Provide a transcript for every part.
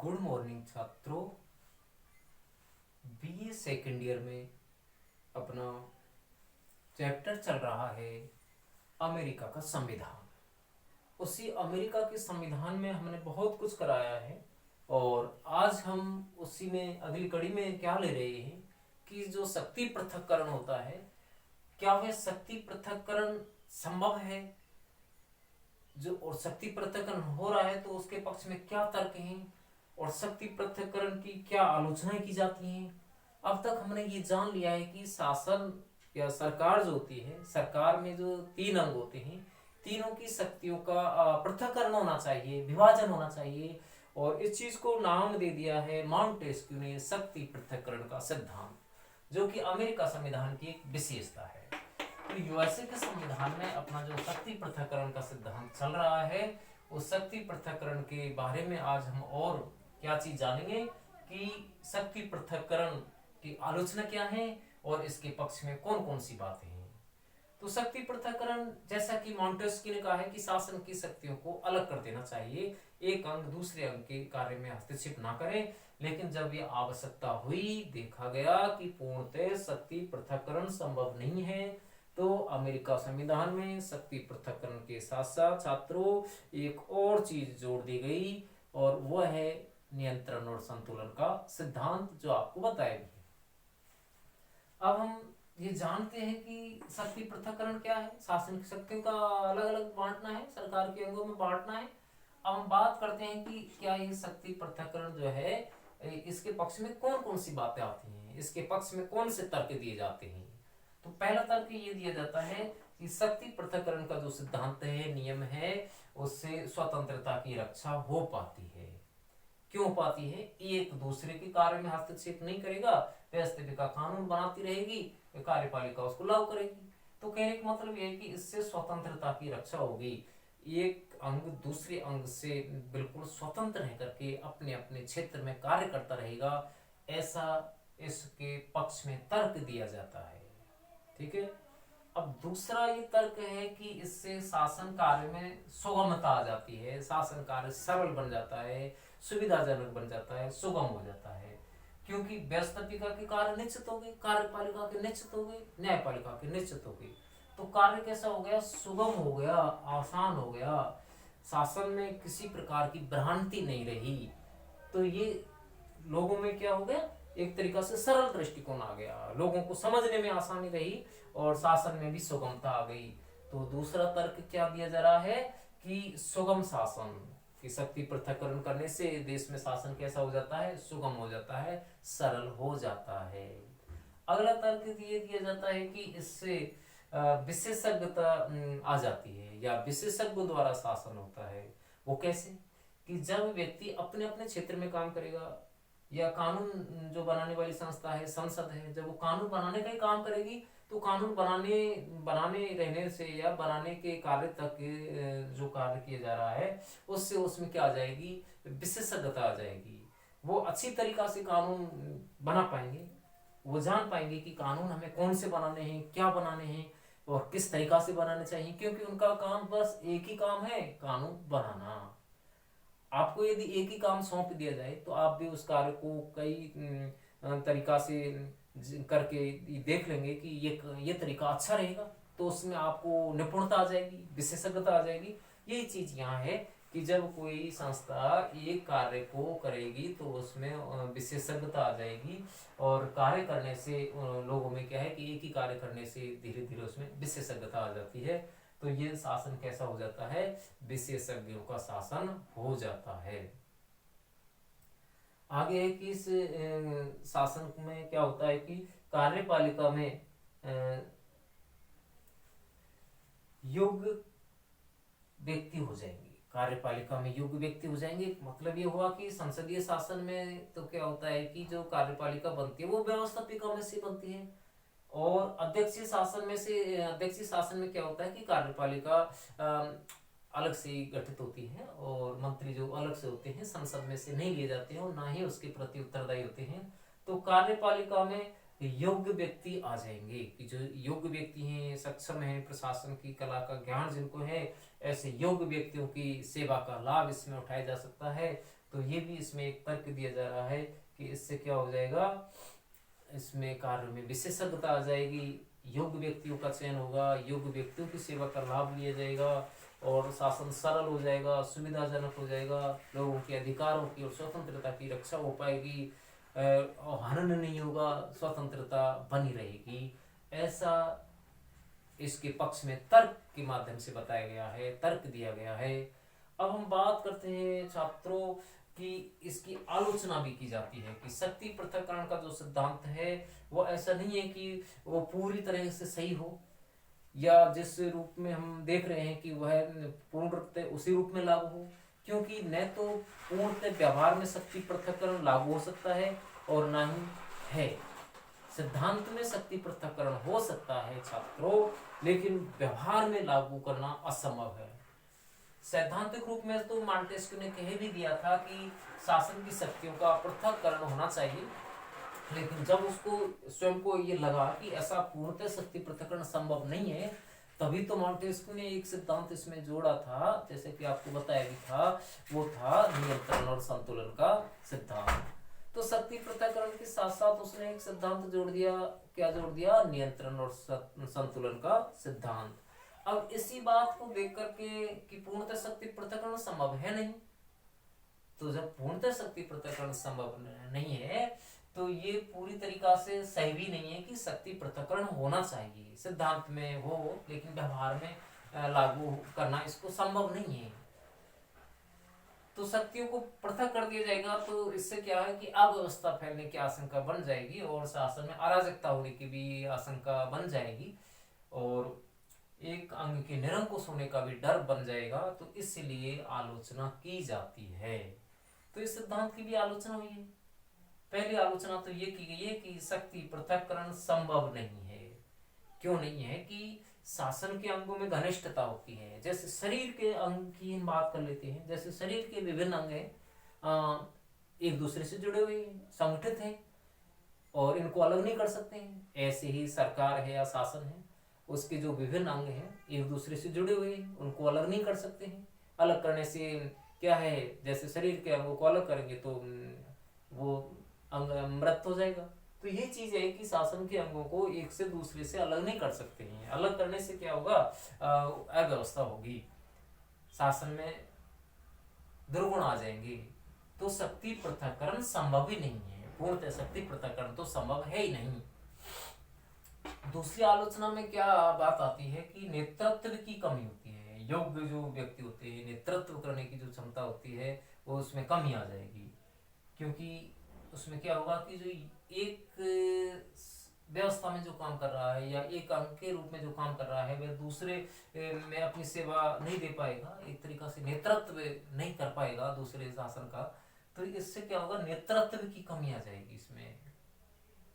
Good morning छात्रों। BA second year में अपना चैप्टर चल रहा है अमेरिका का संविधान। उसी अमेरिका के संविधान में हमने बहुत कुछ कराया है और आज हम उसी में अगली कड़ी में क्या ले रहे हैं कि जो शक्ति पृथक्करण होता है, क्या वह शक्ति पृथक्करण संभव है जो, और शक्ति पृथक्करण हो रहा है तो उसके पक्ष में क्या तर्क हैं और शक्ति पृथक्करण की क्या आलोचनाएं की जाती हैं। अब तक हमने ये जान लिया है कि शासन या सरकार जो होती है, सरकार में जो तीन अंग होते हैं, तीनों की शक्तियों का पृथक्करण होना चाहिए, विभाजन होना चाहिए, और इस चीज को नाम दे दिया है मॉन्टेस्क्यू ने शक्ति पृथक्करण का सिद्धांत, जो कि अमेरिका संविधान की एक विशेषता है। तो यूएसए के संविधान में अपना जो शक्ति पृथक्करण का सिद्धांत चल रहा है, उस शक्ति पृथक्करण के बारे में आज हम और क्या चीज जानेंगे कि शक्ति पृथक्करण की आलोचना क्या है और इसके पक्ष में कौन कौन सी बातें हैं। तो शक्ति पृथक्करण, जैसा कि मॉन्टेस्क्यू ने कहा है कि शासन की शक्तियों को अलग कर देना चाहिए, एक अंग दूसरे अंग के कार्य में हस्तक्षेप ना करे, लेकिन जब यह आवश्यकता हुई, देखा गया कि पूर्णतः शक्ति पृथक्करण संभव नहीं है, तो अमेरिका संविधान में शक्ति पृथक्करण के साथ साथ छात्रों एक और चीज जोड़ दी गई और वह है नियंत्रण और संतुलन का सिद्धांत, जो आपको बताया भी है। अब हम ये जानते हैं कि शक्ति पृथक्करण क्या है, शासन की शक्तियों का अलग अलग बांटना है, सरकार के अंगों में बांटना है। अब हम बात करते हैं कि क्या ये शक्ति पृथक्करण जो है, इसके पक्ष में कौन कौन सी बातें आती हैं, इसके पक्ष में कौन से तर्क दिए जाते हैं। तो पहला तर्क ये दिया जाता है कि शक्ति पृथक्करण का जो सिद्धांत है, नियम है, उससे स्वतंत्रता की रक्षा हो पाती है। क्यों पाती है? एक दूसरे के कार्य में हस्तक्षेप नहीं करेगा, व्यवस्थिका कानून बनाती रहेगी, कार्यपालिका उसको लागू करेगी। तो कहने का मतलब यह है कि इससे स्वतंत्रता की रक्षा होगी, एक अंग दूसरे अंग से बिल्कुल स्वतंत्र रह करके अपने अपने क्षेत्र में कार्य करता रहेगा, ऐसा इसके पक्ष में तर्क दिया जाता है। ठीक है। अब दूसरा ये तर्क है कि इससे शासन कार्य में सुगमता आ जाती है, शासन कार्य सरल बन जाता है, सुविधाजनक बन जाता है, सुगम हो जाता है, क्योंकि व्यवस्थापिका के कार्य निश्चित हो गए, कार्यपालिका के निश्चित हो गए, न्यायपालिका के निश्चित हो गए। तो कार्य कैसा हो गया? सुगम हो गया, आसान हो गया, शासन में किसी प्रकार की भ्रांति नहीं रही। तो ये लोगों में क्या हो गया? एक तरीका से सरल दृष्टिकोण आ गया, लोगों को समझने में आसानी रही और शासन में भी सुगमता आ गई। तो दूसरा तर्क क्या दिया जा रहा है कि सुगम शासन की शक्ति पृथक्करण करने से देश में शासन कैसा हो जाता है? सुगम हो जाता है, सरल हो जाता है। अगला तर्क ये दिया जाता है कि इससे विशेषज्ञता आ जाती है या विशेषज्ञों द्वारा शासन होता है। वो कैसे? कि जब व्यक्ति अपने अपने क्षेत्र में काम करेगा, या कानून जो बनाने वाली संस्था है, संसद है, जब वो कानून बनाने का ही काम करेगी, तो कानून बनाने रहने से या बनाने के कार्य तक जो कार्य किया जा रहा है, उससे उसमें क्या आ जाएगी? विशेषज्ञता आ जाएगी। वो अच्छी तरीका से कानून बना पाएंगे, वो जान पाएंगे कि कानून हमें कौन से बनाने हैं, क्या बनाने हैं और किस तरीका से बनाने चाहिए, क्योंकि उनका काम बस एक ही काम है, कानून बनाना। आपको यदि एक ही काम सौंप दिया जाए तो आप भी उस कार्य को कई तरीका से करके देख लेंगे कि ये तरीका अच्छा रहेगा, तो उसमें आपको निपुणता आ जाएगी, विशेषज्ञता आ जाएगी। यही चीज यहाँ है कि जब कोई संस्था एक कार्य को करेगी तो उसमें विशेषज्ञता आ जाएगी, और कार्य करने से लोगों में क्या है कि एक ही कार्य करने से धीरे धीरे उसमें विशेषज्ञता आ जाती है। तो ये शासन कैसा हो जाता है? विशेषज्ञों का शासन हो जाता है। आगे है कि इस शासन में क्या होता है कि कार्यपालिका में योग्य व्यक्ति हो जाएंगे, कार्यपालिका में योग्य व्यक्ति हो जाएंगे। मतलब ये हुआ कि संसदीय शासन में तो क्या होता है कि जो कार्यपालिका बनती है वो व्यवस्थापिका में से बनती है, और अध्यक्षीय शासन में क्या होता है कि कार्यपालिका अलग से गठित होती है और मंत्री जो अलग से होते हैं संसद में से नहीं लिए जाते हैं और ना ही उसके प्रति उत्तरदायी होते हैं। तो कार्यपालिका में योग्य व्यक्ति आ जाएंगे कि जो योग्य व्यक्ति हैं, सक्षम हैं, प्रशासन की कला का ज्ञान जिनको है, ऐसे योग्य व्यक्तियों की सेवा का लाभ इसमें उठाया जा सकता है। तो ये भी इसमें एक तर्क दिया जा रहा है कि इससे क्या हो जाएगा, इसमें कार्य में विशेषज्ञता आ जाएगी, योग्य व्यक्तियों का चयन होगा, योग्य व्यक्तियों की सेवा का लाभ लिया जाएगा और शासन सरल हो जाएगा, सुविधाजनक हो जाएगा, लोगों के अधिकारों की और स्वतंत्रता की रक्षा हो पाएगी, और हनन नहीं होगा, स्वतंत्रता बनी रहेगी। ऐसा इसके पक्ष में तर्क के माध्यम से बताया गया है, तर्क दिया गया है। अब हम बात करते हैं छात्रों कि इसकी आलोचना भी की जाती है कि शक्ति पृथक्करण का जो सिद्धांत है वो ऐसा नहीं है कि वो पूरी तरह से सही हो, या जिस रूप में हम देख रहे हैं कि वह पूर्णतः उसी रूप में लागू हो, क्योंकि न तो पूर्णतः व्यवहार में शक्ति पृथक्करण लागू हो सकता है और न ही है। सिद्धांत में शक्ति पृथक्करण हो सकता है छात्रों, लेकिन व्यवहार में लागू करना असंभव है। सैद्धांतिक रूप में तो मॉन्टेस्क्यू ने कह भी दिया था कि शासन की शक्तियों का पृथक्करण होना चाहिए, लेकिन जब उसको स्वयं को ये लगा कि ऐसा पूर्णतः शक्ति पृथक्करण संभव नहीं है, तभी तो मॉन्टेस्क्यू ने एक सिद्धांत इसमें जोड़ा था, जैसे कि आपको बताया भी था, वो था नियंत्रण और संतुलन का सिद्धांत। तो शक्ति पृथक्करण के साथ साथ उसने एक सिद्धांत जोड़ दिया, क्या जोड़ दिया, नियंत्रण और संतुलन का सिद्धांत। अब इसी बात को देख करके कि पूर्णतः शक्ति पृथक्करण संभव है नहीं, तो जब पूर्णतः शक्ति पृथक्करण संभव नहीं है तो ये पूरी तरीका से सही भी नहीं है कि शक्ति पृथक्करण होना चाहिए, सिद्धांत में हो लेकिन व्यवहार में लागू करना इसको संभव नहीं है। तो शक्तियों को पृथक कर दिया जाएगा तो इससे क्या है कि अव्यवस्था फैलने की आशंका बन जाएगी और शासन में अराजकता होने की भी आशंका बन जाएगी और एक अंग के निरंकुश होने का भी डर बन जाएगा। तो इसलिए आलोचना की जाती है। तो इस सिद्धांत की भी आलोचना हुई है। पहली आलोचना तो ये की गई है कि शक्ति पृथक्करण संभव नहीं है। क्यों नहीं है कि शासन के अंगों में घनिष्ठता होती है। जैसे शरीर के अंग की हम बात कर लेते हैं, जैसे शरीर के विभिन्न अंग हैं, एक दूसरे से जुड़े हुए हैं, संगठित हैं और इनको अलग नहीं कर सकते हैं। ऐसे ही सरकार है या शासन है, उसके जो विभिन्न अंग हैं एक दूसरे से जुड़े हुए हैं, उनको अलग नहीं कर सकते हैं। अलग करने से क्या है, जैसे शरीर के अंगों को अलग करेंगे तो वो अंग मृत हो जाएगा। तो ये चीज है कि शासन के अंगों को एक से दूसरे से अलग नहीं कर सकते हैं। अलग करने से क्या होगा, अव्यवस्था होगी, शासन में दुर्गुण आ जाएंगे। तो शक्ति पृथक्करण संभव ही नहीं है, पूर्णतः शक्ति पृथक्करण तो संभव है ही नहीं। दूसरी आलोचना में क्या बात आती है कि नेतृत्व की कमी होती है। योग्य जो व्यक्ति होते हैं, नेतृत्व करने की जो क्षमता होती है वो उसमें कमी आ जाएगी, क्योंकि उसमें क्या होगा कि जो एक व्यवस्था में जो काम कर रहा है या एक अंग के रूप में जो काम कर रहा है वह दूसरे में अपनी सेवा नहीं दे पाएगा, एक तरीका से नेतृत्व नहीं कर पाएगा दूसरे शासन का। तो इससे क्या होगा, नेतृत्व की कमी आ जाएगी इसमें।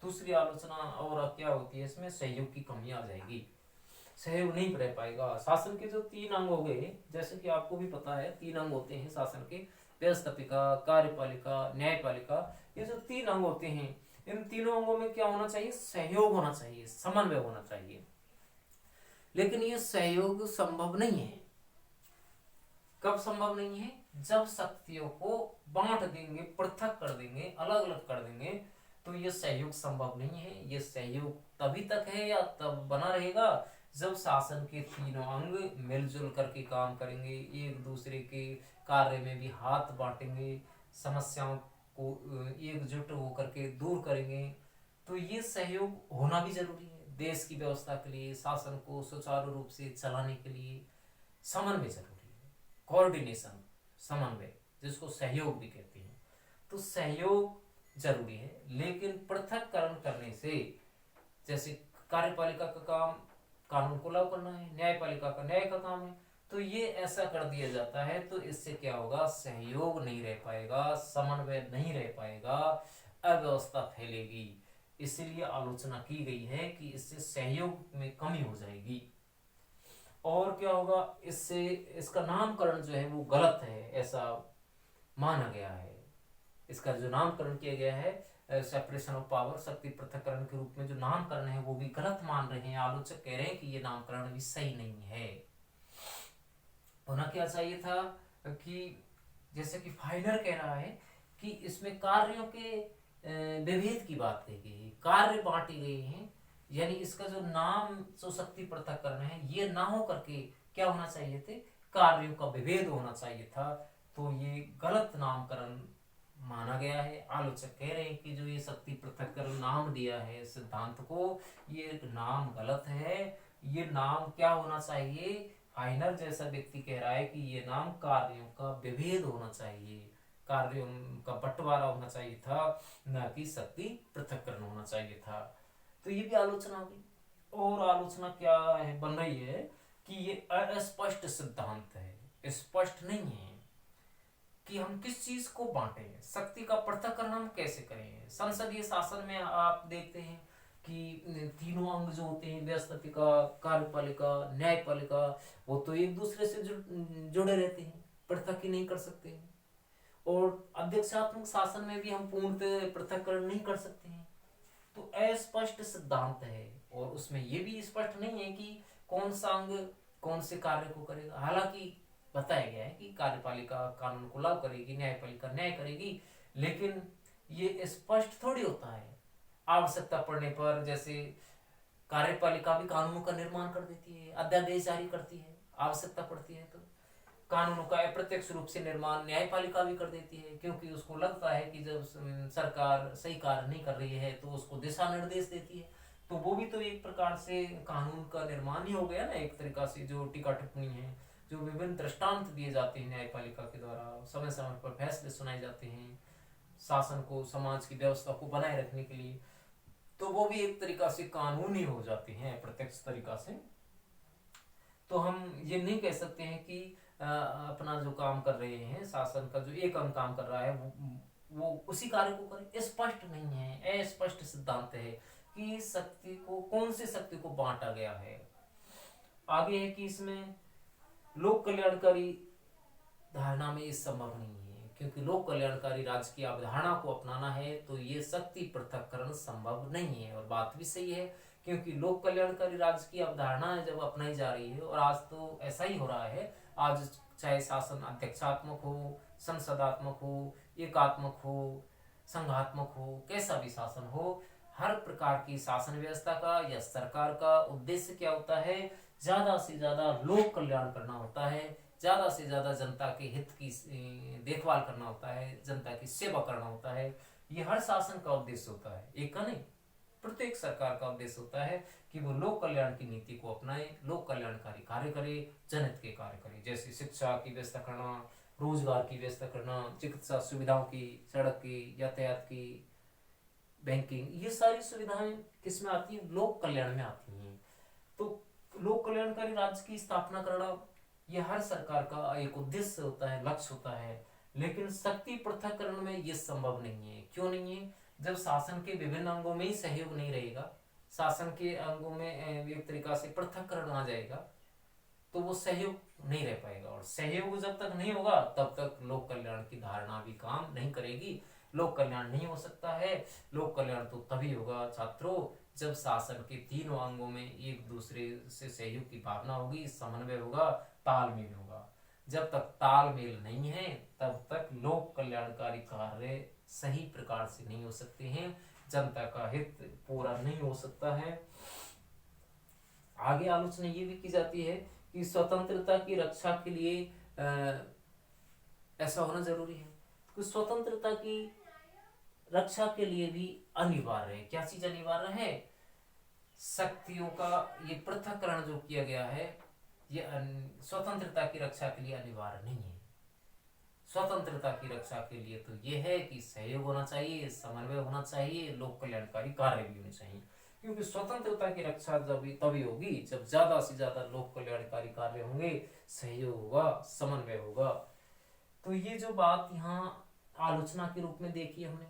दूसरी आलोचना और क्या होती है इसमें, सहयोग की कमी आ जाएगी, सहयोग नहीं रह पाएगा। शासन के जो 3 अंग हो गए, जैसे कि आपको भी पता है 3 अंग होते हैं शासन के, व्यवस्थापिका, कार्यपालिका, न्यायपालिका। ये जो 3 अंग होते हैं, इन तीनों अंगों में क्या होना चाहिए, सहयोग होना चाहिए, समन्वय होना चाहिए। लेकिन ये सहयोग संभव नहीं है। कब संभव नहीं है, जब शक्तियों को बांट देंगे, पृथक कर देंगे, अलग अलग कर देंगे, तो ये सहयोग संभव नहीं है। ये सहयोग तभी तक है या तब बना रहेगा जब शासन के तीनों अंग मिलजुल करके काम करेंगे, एक दूसरे के कार्य में भी हाथ बांटेंगे, समस्याओं को एकजुट होकर के दूर करेंगे। तो ये सहयोग होना भी जरूरी है। देश की व्यवस्था के लिए, शासन को सुचारू रूप से चलाने के लिए समन्वय जरूरी है, कोऑर्डिनेशन, समन्वय, जिसको सहयोग भी कहते हैं। तो सहयोग जरूरी है, लेकिन पृथक्करण करने से, जैसे कार्यपालिका का काम कानून को लागू करना है, न्यायपालिका का न्याय का काम है, तो ये ऐसा कर दिया जाता है, तो इससे क्या होगा, सहयोग नहीं रह पाएगा, समन्वय नहीं रह पाएगा, अव्यवस्था फैलेगी। इसलिए आलोचना की गई है कि इससे सहयोग में कमी हो जाएगी। और क्या होगा, इससे इसका नामकरण जो है वो गलत है, ऐसा माना गया है। इसका जो नामकरण किया गया है सेपरेशन ऑफ पावर, शक्ति पृथक्करण के रूप में जो नामकरण है वो भी गलत मान रहे हैं। आलोचक कह रहे हैं कि ये नामकरण भी सही नहीं है। होना क्या चाहिए था कि जैसे कि फाइनर कह रहा है कि इसमें कार्यों के विभेद की बात कही गई है, कार्य बांटे गए हैं, यानी इसका जो नाम जो शक्ति पृथक्करण है ये ना हो करके क्या होना चाहिए थे, कार्यों का विभेद होना चाहिए था। तो ये गलत नामकरण माना गया है। आलोचक कह रहे हैं कि जो ये शक्ति पृथक्करण नाम दिया है सिद्धांत को, ये नाम गलत है। ये नाम क्या होना चाहिए, फाइनर जैसा व्यक्ति कह रहा है कि ये नाम कार्यों का विभेद होना चाहिए, कार्यों का बंटवारा होना चाहिए था, न कि शक्ति पृथक्करण होना चाहिए था। तो ये भी आलोचना हुई। और आलोचना क्या है बन रही है कि ये अस्पष्ट सिद्धांत है, स्पष्ट नहीं है कि हम किस चीज को बांटे, शक्ति का पृथक्करण हम कैसे करें। संसदीय शासन में आप देखते हैं कि तीनों अंग जो होते हैं, व्यवस्थापिका, कार्यपालिका, न्यायपालिका, वो तो एक दूसरे से जुड़े रहते हैं, पृथक ही नहीं कर सकते हैं। और अध्यक्षात्मक शासन में भी हम पूर्णतः पृथक्करण नहीं कर सकते हैं। तो अस्पष्ट सिद्धांत है और उसमें ये भी स्पष्ट नहीं है कि कौन सा अंग कौन से कार्य को करेगा। हालांकि बताया गया है कि कार्यपालिका कानून को लागू करेगी, न्यायपालिका न्याय करेगी, लेकिन ये स्पष्ट थोड़ी होता है। आवश्यकता पड़ने पर जैसे कार्यपालिका भी कानूनों का निर्माण कर देती है, अध्यादेश जारी करती है, आवश्यकता पड़ती है तो कानूनों का अप्रत्यक्ष रूप से निर्माण न्यायपालिका भी कर देती है, क्योंकि उसको लगता है कि जब सरकार सही कार्य नहीं कर रही है तो उसको दिशा निर्देश देती है। तो वो भी तो एक प्रकार से कानून का निर्माण ही हो गया ना, एक तरीका से। जो टीका टिप्पणी है, जो विभिन्न दृष्टांत दिए जाते हैं न्यायपालिका के द्वारा, समय समय पर फैसले सुनाए जाते हैं शासन को, समाज की व्यवस्था को बनाए रखने के लिए, तो वो भी एक तरीका से कानूनी हो जाते हैं प्रत्यक्ष तरीका से। तो हम ये नहीं कह सकते हैं कि अपना जो काम कर रहे हैं, शासन का जो एक अंग काम कर रहा है वो उसी कार्य को करे। स्पष्ट नहीं है, अस्पष्ट सिद्धांत है कि शक्ति को, कौन सी शक्ति को बांटा गया है। आगे है कि इसमें लोक कल्याणकारी धारणा में ये संभव नहीं है, क्योंकि लोक कल्याणकारी राज्य की अवधारणा को अपनाना है तो ये शक्ति पृथक्करण संभव नहीं है। और बात भी सही है, क्योंकि लोक कल्याणकारी राज्य की अवधारणा जब अपनाई जा रही है, और आज तो ऐसा ही हो रहा है, आज चाहे शासन अध्यक्षात्मक हो, संसदात्मक हो, एकात्मक हो, संघात्मक हो, कैसा भी शासन हो, हर प्रकार की शासन व्यवस्था का या सरकार का उद्देश्य क्या होता है, ज्यादा से ज्यादा लोक कल्याण करना होता है, ज्यादा से ज्यादा जनता के हित की देखभाल करना होता है, जनता की सेवा करना होता है। ये हर शासन का उद्देश्य होता है, एक का नहीं, प्रत्येक सरकार का उद्देश्य होता है कि वो लोक कल्याण की नीति को अपनाए, लोक कल्याणकारी कार्य करे, जनहित के कार्य करे। जैसे शिक्षा की व्यवस्था करना, रोजगार की व्यवस्था करना, चिकित्सा सुविधाओं की, सड़क की, यातायात की, बैंकिंग, ये सारी सुविधाएं किसमें आती है, लोक कल्याण में आती हैं। तो लोक कल्याणकारी राज्य की स्थापना करना यह हर सरकार का एक उद्देश्य होता है, लक्ष्य होता है। लेकिन शक्ति पृथक्करण में यह संभव नहीं है। क्यों नहीं है? जब शासन के विभिन्न अंगों में ही सहयोग नहीं रहेगा, शासन के अंगों में एक तरीका से पृथक्करण आ जाएगा, तो वो सहयोग नहीं रह पाएगा। और सहयोग जब तक नहीं होगा तब तक लोक कल्याण की धारणा भी काम नहीं करेगी, लोक कल्याण नहीं हो सकता है। लोक कल्याण तो तभी होगा छात्रों, जब शासन के तीनों अंगों में एक दूसरे से सहयोग की भावना होगी, समन्वय होगा, तालमेल होगा। जब तक तालमेल नहीं है तब तक लोक कल्याणकारी कार्य सही प्रकार से नहीं हो सकते हैं, जनता का हित पूरा नहीं हो सकता है। आगे आलोचना ये भी की जाती है कि स्वतंत्रता की रक्षा के लिए ऐसा होना जरूरी है कि स्वतंत्रता की रक्षा के लिए भी अनिवार्य है। क्या चीज अनिवार्य है? शक्तियों का ये पृथक्करण जो किया गया है, ये स्वतंत्रता की रक्षा के लिए अनिवार्य नहीं है। स्वतंत्रता की रक्षा के लिए तो ये है कि सहयोग होना चाहिए, समन्वय होना चाहिए, लोक कल्याणकारी कार्य भी होने चाहिए। क्योंकि स्वतंत्रता की रक्षा जब तभी होगी जब ज्यादा से ज्यादा लोक कल्याणकारी कार्य होंगे, सहयोग होगा, समन्वय होगा। तो ये जो बात यहाँ आलोचना के रूप में देखी हमने,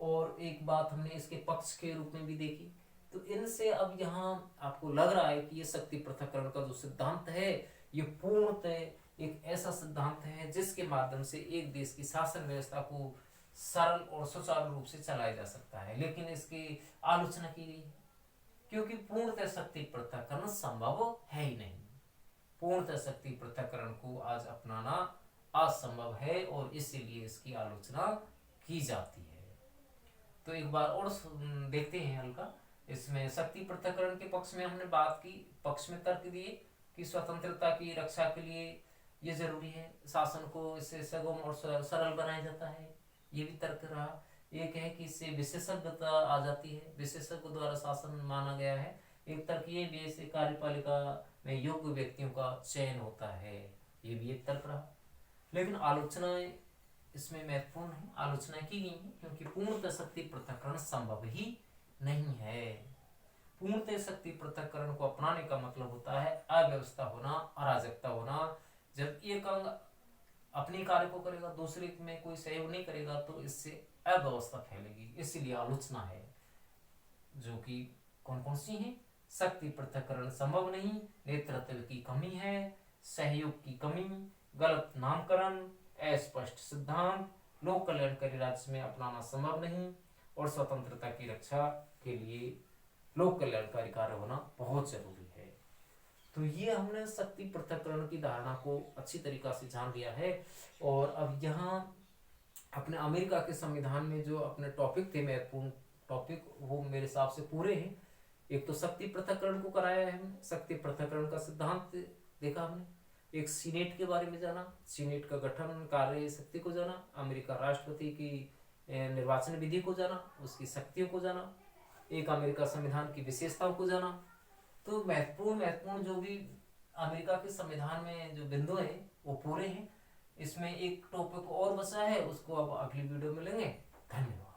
और एक बात हमने इसके पक्ष के रूप में भी देखी। तो इनसे अब यहाँ आपको लग रहा है कि ये शक्ति पृथक्करण का जो सिद्धांत है, ये पूर्णतः एक ऐसा सिद्धांत है जिसके माध्यम से एक देश की शासन व्यवस्था को सरल और सुचारू रूप से चलाया जा सकता है। लेकिन इसकी आलोचना की गई क्योंकि पूर्णतः शक्ति पृथक्करण संभव है ही नहीं। पूर्णतः शक्ति पृथक्करण को आज अपनाना असंभव है और इसीलिए इसकी आलोचना की जाती है। तो एक बार और देखते हैं हल्का। इसमें शक्ति पृथक्करण के पक्ष में हमने बात की, पक्ष में तर्क दिए कि स्वतंत्रता की रक्षा के लिए ये जरूरी है, शासन को इससे सुगम और सरल बनाया जाता है, ये भी तर्क रहा। एक है कि इससे विशेषज्ञता आ जाती है, विशेषज्ञ द्वारा शासन माना गया है। एक तर्क ये भी, इससे कार्यपालिका में योग्य व्यक्तियों का चयन होता है, ये भी एक तर्क रहा। लेकिन आलोचनाएं इसमें महत्वपूर्ण है, आलोचना की गई है क्योंकि पूर्णतः शक्ति पृथक्करण संभव ही नहीं है। पूर्णतः शक्ति पृथक्करण को अपनाने का मतलब होता है अव्यवस्था होना, अराजकता होना। जब एक अंग अपने कार्य को करेगा, दूसरे में कोई सहयोग नहीं करेगा, तो इससे अव्यवस्था फैलेगी। इसीलिए आलोचना है, जो कि कौन कौन सी है? शक्ति पृथक्करण संभव नहीं, नेतृत्व की कमी है, सहयोग की कमी, गलत नामकरण, अस्पष्ट सिद्धांत, लोक कल्याणकारी राज्य में अपनाना संभव नहीं, और स्वतंत्रता की रक्षा के लिए लोक कल्याणकारी कार्य होना बहुत जरूरी है। तो ये हमने शक्ति पृथक्करण की धारणा को अच्छी तरीका से जान लिया है। और अब यहाँ अपने अमेरिका के संविधान में जो अपने टॉपिक थे, महत्वपूर्ण टॉपिक, वो मेरे हिसाब से पूरे हैं। एक तो शक्ति पृथक्करण को कराया है हमने, शक्ति पृथक्करण का सिद्धांत देखा हमने, एक सीनेट के बारे में जाना, सीनेट का गठन, कार्य, शक्ति को जाना, अमेरिका राष्ट्रपति की निर्वाचन विधि को जाना, उसकी शक्तियों को जाना, एक अमेरिका संविधान की विशेषताओं को जाना। तो महत्वपूर्ण जो भी अमेरिका के संविधान में जो बिंदु हैं वो पूरे हैं। इसमें एक टॉपिक और बचा है, उसको अब अगली वीडियो में लेंगे। धन्यवाद।